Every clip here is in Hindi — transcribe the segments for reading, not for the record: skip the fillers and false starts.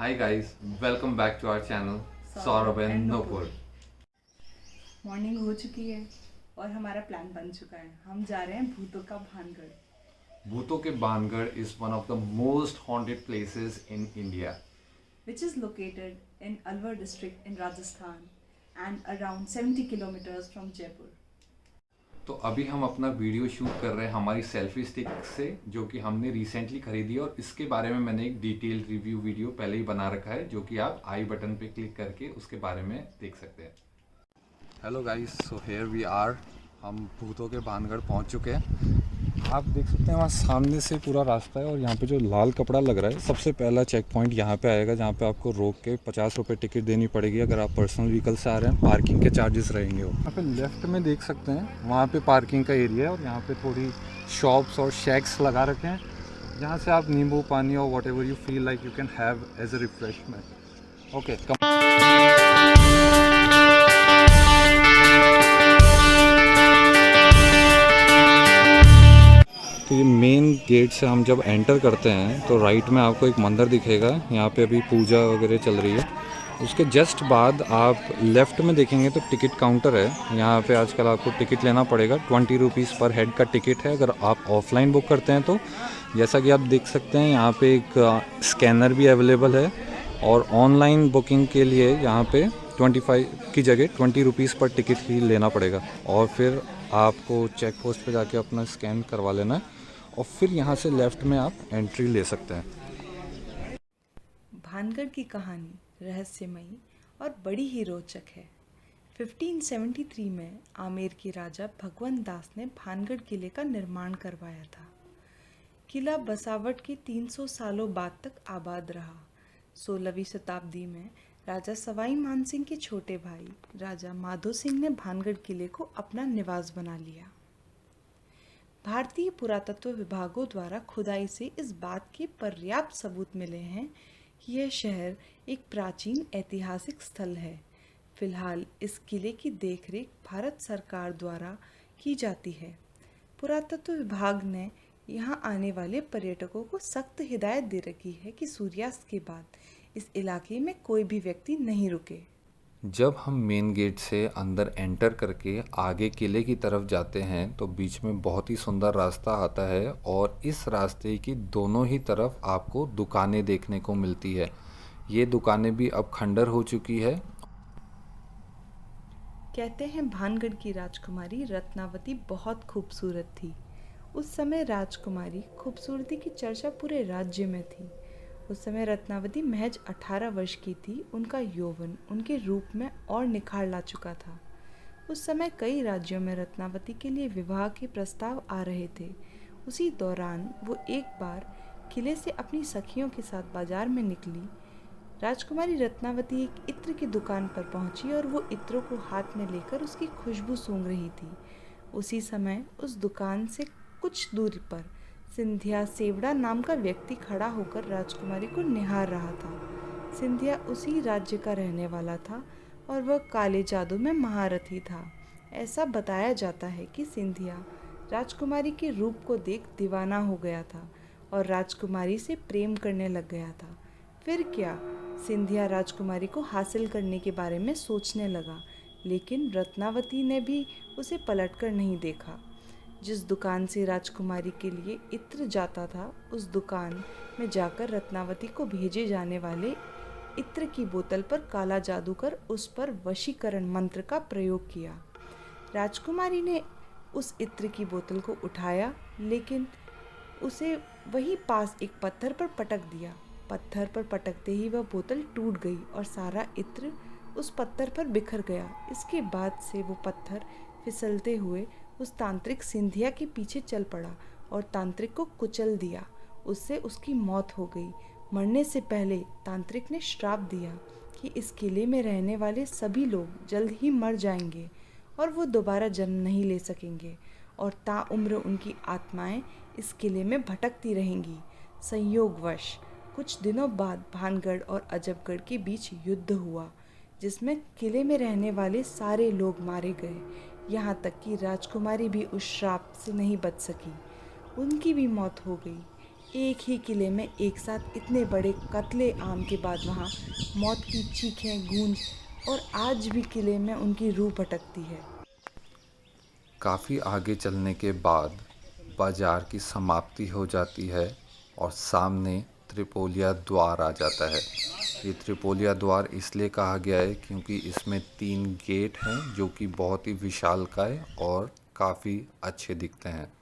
Hi guys, welcome back to our channel Saurabh and Nupur. Morning हो चुकी है और हमारा प्लान बन चुका है। हम जा रहे हैं भूतों का भानगढ़। भूतों के Bangarh is one of the most haunted places in India, which is located in Alwar district in Rajasthan and around 70 kilometers from Jaipur. तो अभी हम अपना वीडियो शूट कर रहे हैं हमारी सेल्फी स्टिक से, जो कि हमने रिसेंटली खरीदी है और इसके बारे में मैंने एक डिटेल रिव्यू वीडियो पहले ही बना रखा है, जो कि आप आई बटन पे क्लिक करके उसके बारे में देख सकते हैं। Hello guys, so here we are. हम भूतों के बानगढ़ पहुंच चुके हैं। आप देख सकते हैं वहाँ सामने से पूरा रास्ता है और यहाँ पे जो लाल कपड़ा लग रहा है, सबसे पहला चेक पॉइंट यहाँ पे आएगा, जहाँ पे आपको रोक के 50 रुपये टिकट देनी पड़ेगी अगर आप पर्सनल व्हीकल से आ रहे हैं। पार्किंग के चार्जेस रहेंगे। वो यहाँ पे लेफ्ट में देख सकते हैं, वहाँ पे पार्किंग का एरिया है और यहाँ पे थोड़ी शॉप्स और शेक्स लगा रखे हैं, जहाँ से आप नींबू पानी और whatever you feel like you can have as a refreshment. Okay, तो ये मेन गेट से हम जब एंटर करते हैं तो राइट में आपको एक मंदिर दिखेगा। यहाँ पे अभी पूजा वगैरह चल रही है। उसके जस्ट बाद आप लेफ़्ट में देखेंगे तो टिकट काउंटर है। यहाँ पे आजकल आपको टिकट लेना पड़ेगा, 20 रुपीज़ पर हेड का टिकट है अगर आप ऑफलाइन बुक करते हैं तो। जैसा कि आप देख सकते हैं यहाँ पे एक स्कैनर भी अवेलेबल है और ऑनलाइन बुकिंग के लिए यहाँ पे 25 की जगह 20 रुपीज़ पर टिकट ही लेना पड़ेगा और फिर आपको चेक पोस्ट पे जाके अपना स्कैन करवा लेना है और फिर यहाँ से लेफ़्ट में आप एंट्री ले सकते हैं। भानगढ़ की कहानी रहस्यमयी और बड़ी ही रोचक है। 1573 में आमेर के राजा भगवंत दास ने भानगढ़ किले का निर्माण करवाया था। किला बसावट के 300 सालों बाद तक आबाद रहा। 16वीं शताब्दी में राजा सवाई मानसिंह के छोटे भाई राजा माधो सिंह ने भानगढ़ किले को अपना निवास बना लिया। भारतीय पुरातत्व विभागों द्वारा खुदाई से इस बात के पर्याप्त सबूत मिले हैं कि यह शहर एक प्राचीन ऐतिहासिक स्थल है। फिलहाल इस किले की देखरेख भारत सरकार द्वारा की जाती है। पुरातत्व विभाग ने यहाँ आने वाले पर्यटकों को सख्त हिदायत दे रखी है कि सूर्यास्त के बाद इस इलाके में कोई भी व्यक्ति नहीं रुके। जब हम मेन गेट से अंदर एंटर करके आगे किले की तरफ जाते हैं तो बीच में बहुत ही सुंदर रास्ता आता है और इस रास्ते की दोनों ही तरफ आपको दुकानें देखने को मिलती है। ये दुकानें भी अब खंडर हो चुकी है। कहते हैं भानगढ़ की राजकुमारी रत्नावती बहुत खूबसूरत थी। उस समय राजकुमारी खूबसूरती की चर्चा पूरे राज्य में थी। उस समय रत्नावती महज 18 वर्ष की थी। उनका यौवन उनके रूप में और निखार ला चुका था। उस समय कई राज्यों में रत्नावती के लिए विवाह के प्रस्ताव आ रहे थे। उसी दौरान वो एक बार किले से अपनी सखियों के साथ बाजार में निकली। राजकुमारी रत्नावती एक इत्र की दुकान पर पहुंची और वो इत्रों को हाथ में लेकर उसकी खुशबू सूंघ रही थी। उसी समय उस दुकान से कुछ दूरी पर सिंधिया सेवड़ा नाम का व्यक्ति खड़ा होकर राजकुमारी को निहार रहा था। सिंधिया उसी राज्य का रहने वाला था और वह काले जादू में महारथी था। ऐसा बताया जाता है कि सिंधिया राजकुमारी के रूप को देख दीवाना हो गया था और राजकुमारी से प्रेम करने लग गया था। फिर क्या, सिंधिया राजकुमारी को हासिल करने के बारे में सोचने लगा, लेकिन रत्नावती ने भी उसे पलटकर नहीं देखा। जिस दुकान से राजकुमारी के लिए इत्र जाता था, उस दुकान में जाकर रत्नावती को भेजे जाने वाले इत्र की बोतल पर काला जादू कर उस पर वशीकरण मंत्र का प्रयोग किया। राजकुमारी ने उस इत्र की बोतल को उठाया, लेकिन उसे वहीं पास एक पत्थर पर पटक दिया। पत्थर पर पटकते ही वह बोतल टूट गई और सारा इत्र उस पत्थर पर बिखर गया। इसके बाद से वो पत्थर फिसलते हुए उस तांत्रिक सिंधिया के पीछे चल पड़ा और तांत्रिक को कुचल दिया। उससे उसकी मौत हो गई। मरने से पहले तांत्रिक ने श्राप दिया कि इस किले में रहने वाले सभी लोग जल्द ही मर जाएंगे और वो दोबारा जन्म नहीं ले सकेंगे और ताउम्र उनकी आत्माएं इस किले में भटकती रहेंगी। संयोगवश कुछ दिनों बाद भानगढ़ और अजबगढ़ के बीच युद्ध हुआ, जिसमें किले में रहने वाले सारे लोग मारे गए। यहाँ तक कि राजकुमारी भी उस श्राप से नहीं बच सकी। उनकी भी मौत हो गई। एक ही किले में एक साथ इतने बड़े कत्ले आम के बाद वहाँ मौत की चीखें गूंज और आज भी किले में उनकी रूह भटकती है। काफ़ी आगे चलने के बाद बाजार की समाप्ति हो जाती है और सामने त्रिपोलिया द्वार आ जाता है। ये त्रिपोलिया द्वार इसलिए कहा गया है क्योंकि इसमें 3 गेट हैं जो कि बहुत ही विशालकाय और काफ़ी अच्छे दिखते हैं।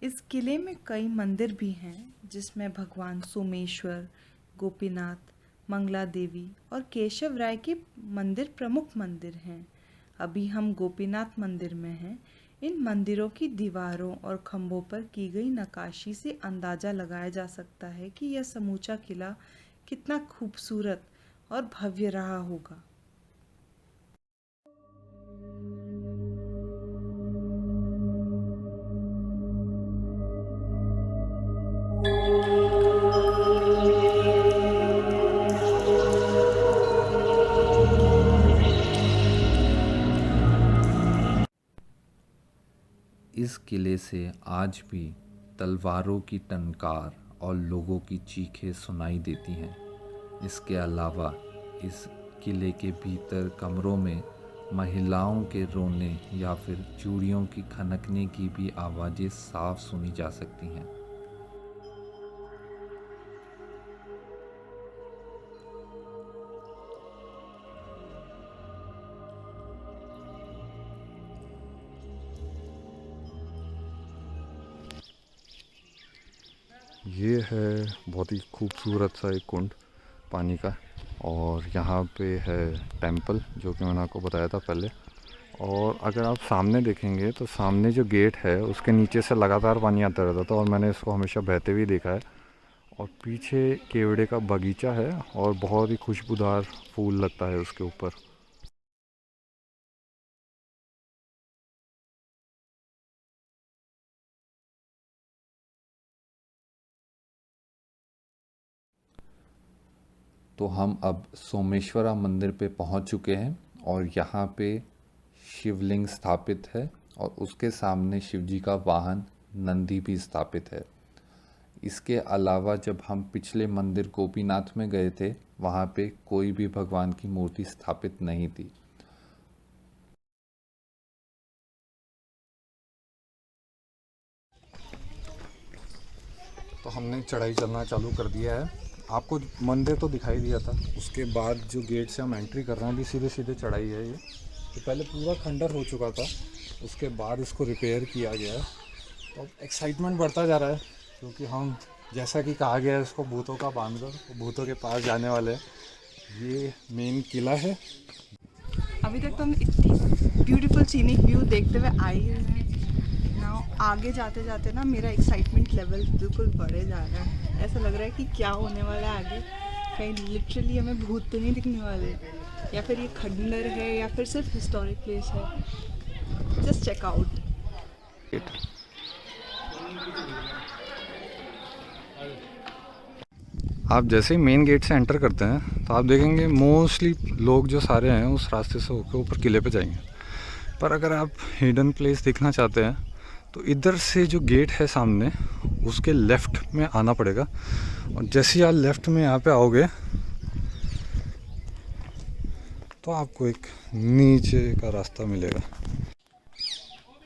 इस किले में कई मंदिर भी हैं जिसमें भगवान सोमेश्वर, गोपीनाथ, मंगला देवी और केशव राय के मंदिर प्रमुख मंदिर हैं। अभी हम गोपीनाथ मंदिर में हैं। इन मंदिरों की दीवारों और खंभों पर की गई नक्काशी से अंदाज़ा लगाया जा सकता है कि यह समूचा किला कितना खूबसूरत और भव्य रहा होगा। इस किले से आज भी तलवारों की टंकार और लोगों की चीखें सुनाई देती हैं। इसके अलावा इस किले के भीतर कमरों में महिलाओं के रोने या फिर चूड़ियों की खनकने की भी आवाज़ें साफ सुनी जा सकती हैं। ये है बहुत ही खूबसूरत सा एक कुंड पानी का, और यहाँ पे है टेंपल जो कि मैंने आपको बताया था पहले। और अगर आप सामने देखेंगे तो सामने जो गेट है उसके नीचे से लगातार पानी आता रहता था और मैंने इसको हमेशा बहते हुए देखा है। और पीछे केवड़े का बगीचा है और बहुत ही खुशबूदार फूल लगता है उसके ऊपर। तो हम अब सोमेश्वरा मंदिर पे पहुंच चुके हैं और यहाँ पे शिवलिंग स्थापित है और उसके सामने शिवजी का वाहन नंदी भी स्थापित है। इसके अलावा जब हम पिछले मंदिर गोपीनाथ में गए थे वहाँ पे कोई भी भगवान की मूर्ति स्थापित नहीं थी। तो हमने चढ़ाई चलना चालू कर दिया है। आपको मंदिर तो दिखाई दिया था, उसके बाद जो गेट से हम एंट्री कर रहे हैं अभी सीधे सीधे चढ़ाई है। ये तो पहले पूरा खंडर हो चुका था, उसके बाद इसको रिपेयर किया गया है। तो अब एक्साइटमेंट बढ़ता जा रहा है क्योंकि हम जैसा कि कहा गया है इसको भूतों का बांधकर तो भूतों के पास जाने वाले हैं। ये मेन किला है। अभी तक तो हम इतनी ब्यूटीफुल सीनिक व्यू देखते हुए आए हैं ना, आगे जाते जाते ना मेरा एक्साइटमेंट लेवल बिल्कुल बढ़े जा रहा है। ऐसा लग रहा है कि क्या होने वाला है आगे, कहीं लिटरली हमें भूत तो नहीं दिखने वाले, या फिर ये खंडर है या फिर सिर्फ हिस्टोरिक प्लेस है। Just check out. आप जैसे ही मेन गेट से एंटर करते हैं तो आप देखेंगे मोस्टली लोग जो सारे हैं उस रास्ते से होकर ऊपर किले पे जाएंगे। पर अगर आप हिडन प्लेस देखना चाहते हैं तो इधर से जो गेट है सामने उसके लेफ़्ट में आना पड़ेगा। और जैसे ही आप लेफ़्ट में यहाँ पे आओगे तो आपको एक नीचे का रास्ता मिलेगा।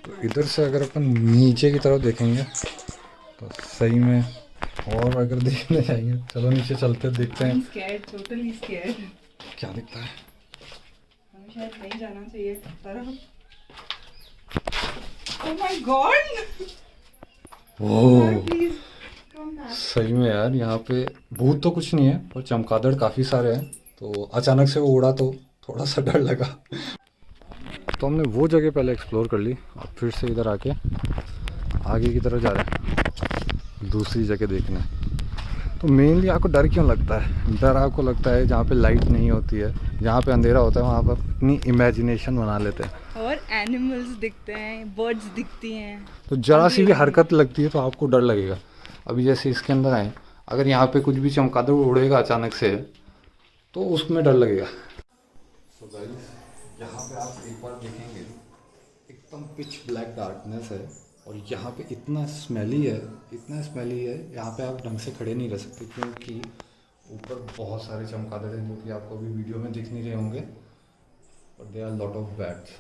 तो इधर से अगर अपन नीचे की तरफ देखेंगे तो सही में, और अगर देखने जाएंगे, चलो नीचे चलते देखते हैं टोटली स्कैर्ड। क्या दिखता है। हमें शायद नहीं जाना चाहिए तरफ। ओह माय गॉड, ओह सही में यार, यहाँ पे भूत तो कुछ नहीं है पर चमगादड़ काफ़ी सारे हैं। तो अचानक से वो उड़ा तो थोड़ा सा डर लगा। तो हमने वो जगह पहले एक्सप्लोर कर ली, अब फिर से इधर आके आगे की तरफ जा रहे हैं दूसरी जगह देखने। तो मेनली आपको डर क्यों लगता है? डर आपको लगता है जहाँ पे लाइट नहीं होती है, जहाँ पे अंधेरा होता है वहाँ पर अपनी इमेजिनेशन बना लेते हैं और एनिमल्स दिखते हैं, बर्ड्स दिखती हैं। तो जरा सी भी हरकत लगती है तो आपको डर लगेगा। अभी जैसे इसके अंदर आए, अगर यहाँ पे कुछ भी चमगादड़ उड़ेगा अचानक से तो उसमें डर लगेगा। तो गाइस यहाँ पे आप एक बार देखेंगे एकदम पिच ब्लैक डार्कनेस है और यहाँ पे इतना स्मेली है, यहाँ पे आप ढंग से खड़े नहीं रह सकते क्योंकि ऊपर बहुत सारे चमगादड़ हैं जो कि आपको अभी वीडियो में दिख नहीं रहे होंगे, but they are lot of bats.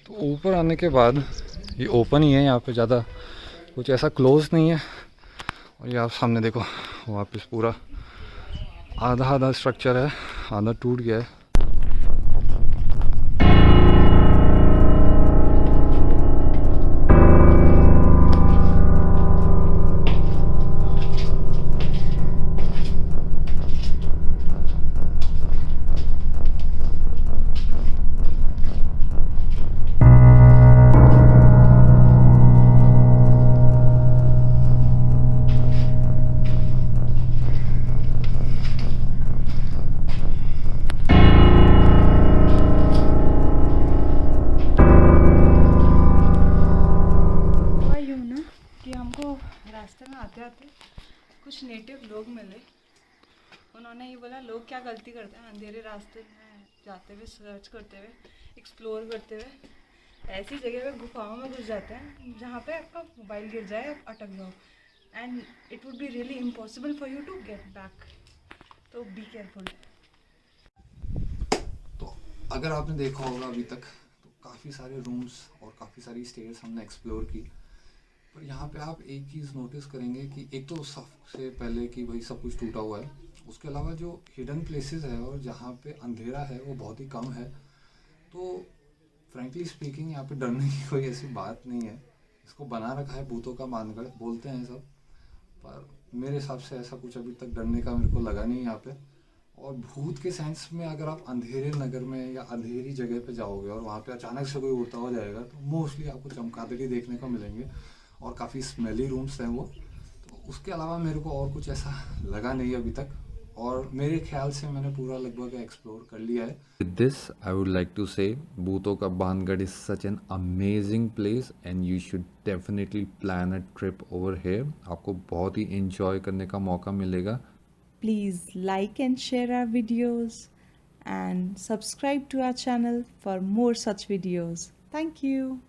तो ऊपर आने के बाद ये ओपन ही है, यहाँ पे ज़्यादा कुछ ऐसा क्लोज नहीं है। और ये आप सामने देखो वापस पूरा आधा स्ट्रक्चर है, आधा टूट गया है। रास्ते में आते आते कुछ नेटिव लोग मिले। उन्होंने ये बोला लोग क्या गलती करते हैं अंधेरे रास्ते में जाते हुए, सर्च करते हुए, एक्सप्लोर करते हुए ऐसी जगह पे गुफाओं में घुस जाते हैं जहाँ पे आपका मोबाइल गिर जाए, आप अटक जाओ, and it would be really impossible for you to get back. तो बी केयरफुल। तो अगर आपने देखा होगा अभी तक तो काफ़ी सारे रूम्स और काफ़ी सारी स्टेयर्स हमने एक्सप्लोर की, पर यहाँ पे आप एक चीज़ नोटिस करेंगे कि एक तो सबसे पहले कि भाई सब कुछ टूटा हुआ है, उसके अलावा जो हिडन प्लेसेस है और जहाँ पे अंधेरा है वो बहुत ही कम है। तो फ्रैंकली स्पीकिंग यहाँ पे डरने की कोई ऐसी बात नहीं है। इसको बना रखा है भूतों का मानगढ़ बोलते हैं सब, पर मेरे हिसाब से ऐसा कुछ अभी तक डरने का मेरे को लगा नहीं यहाँ पे। और भूत के सेंस में अगर आप अंधेरे नगर में या अंधेरी जगह पे जाओगे और वहाँ पे अचानक से कोई उड़ता हुआ जाएगा तो मोस्टली आपको चमगादड़ देखने को मिलेंगे और काफ़ी स्मेली रूम्स हैं वो। तो उसके अलावा मेरे को और कुछ ऐसा लगा नहीं अभी तक, और मेरे ख्याल से मैंने पूरा लगभग एक्सप्लोर कर लिया है। With this, I would like to say भूतों का Bangarh is such an amazing place and you should definitely plan a trip over here. आपको बहुत ही enjoy करने का मौका मिलेगा। Please like and share our videos and subscribe to our channel for more such videos. Thank you.